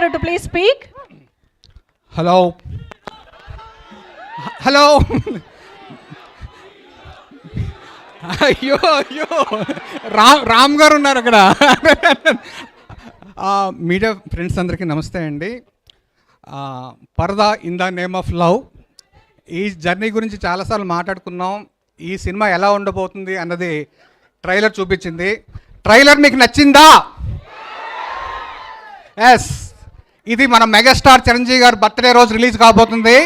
గారు to please speak. Hello hello అయ్యో అయ్యో రామ్ గారు ఉన్నారు అక్కడ. మీడియా ఫ్రెండ్స్ అందరికీ నమస్తే అండి. పరదా in the name of love, ఈ జర్నీ గురించి చాలాసార్లు మాట్లాడుకున్నాం. ఈ సినిమా ఎలా ఉండబోతుంది అన్నది ట్రైలర్ చూపించింది. ట్రైలర్ మీకు నచ్చిందా? ఎస్, ఇది మన మెగాస్టార్ చిరంజీవి గారు బర్త్డే రోజు రిలీజ్ కాబోతుంది.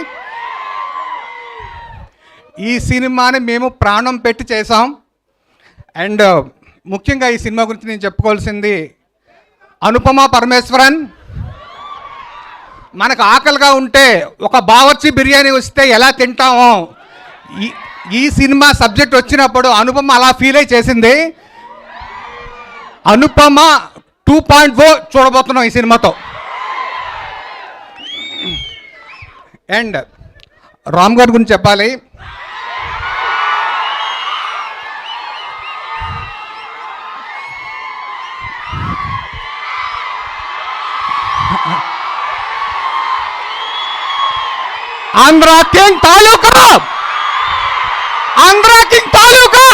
ఈ సినిమాని మేము ప్రాణం పెట్టి చేసాం. అండ్ ముఖ్యంగా ఈ సినిమా గురించి నేను చెప్పుకోవాల్సింది, అనుపమ పరమేశ్వరన్, మనకు ఆకలిగా ఉంటే ఒక బావర్చి బిర్యానీ వస్తే ఎలా తింటామో, ఈ సినిమా సబ్జెక్ట్ వచ్చినప్పుడు అనుపమ అలా ఫీల్ అయి చేసింది. అనుపమ 2.0 చూడబోతున్నాం ఈ సినిమాతో. అండ్ రామ్ గారి గురించి చెప్పాలి. ఆంధ్ర కింగ్ తాలూకా, ఆంధ్ర కింగ్ తాలూకా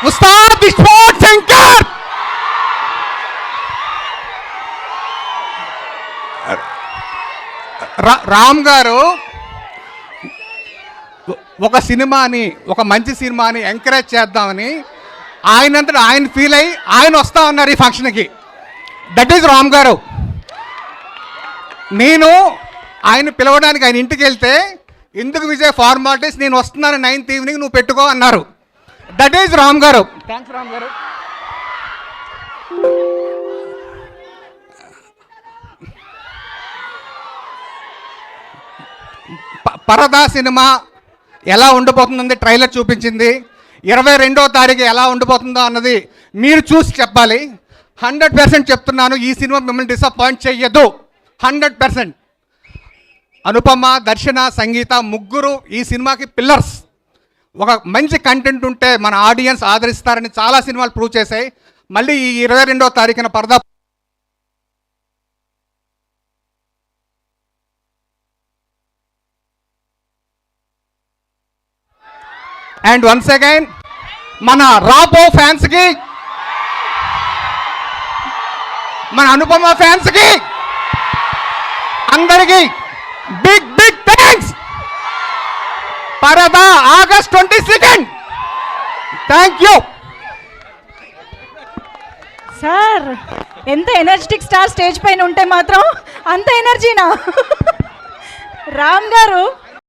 ఉస్తాద్ విశ్వనాథ్ శంకర్. రామ్ గారు ఒక సినిమాని, ఒక మంచి సినిమాని ఎంకరేజ్ చేద్దామని ఆయనంతటా ఆయన ఫీల్ అయ్యి ఆయన వస్తా ఉన్నారు ఈ ఫంక్షన్కి. దట్ ఈజ్ రామ్ గారు. నేను ఆయన పిలవడానికి ఆయన ఇంటికి వెళ్తే, ఎందుకు విజయ్ ఫార్మాలిటీస్, నేను వస్తున్నాను 9th ఈవినింగ్, నువ్వు పెట్టుకో అన్నారు. దట్ ఈజ్ రామ్ గారు. థ్యాంక్స్ రామ్ గారు. పరదా సినిమా ఎలా ఉండబోతుందంది ట్రైలర్ చూపించింది. 22వ తారీఖు ఎలా ఉండబోతుందో అన్నది మీరు చూసి చెప్పాలి. 100% చెప్తున్నాను, ఈ సినిమా మిమ్మల్ని డిసప్పాయింట్ చెయ్యదు. 100%. అనుపమ, దర్శన, సంగీత ముగ్గురు ఈ సినిమాకి పిల్లర్స్. ఒక మంచి కంటెంట్ ఉంటే మన ఆడియన్స్ ఆదరిస్తారని చాలా సినిమాలు ప్రూవ్ చేశాయి. మళ్ళీ ఈ 22వ తారీఖున పరదా. అండ్ వన్స్ అగైన్ మన రాబో ఫ్యాన్స్కి, మన అనుపమ ఫ్యాన్స్కి అందరికీ బిగ్ బిగ్ థ్యాంక్స్. పరదా August 22. Thank you sir. ఎంత ఎనర్జెటిక్ స్టార్ స్టేజ్ పైన ఉంటే మాత్రం అంత ఎనర్జీనా? రామ్ గారు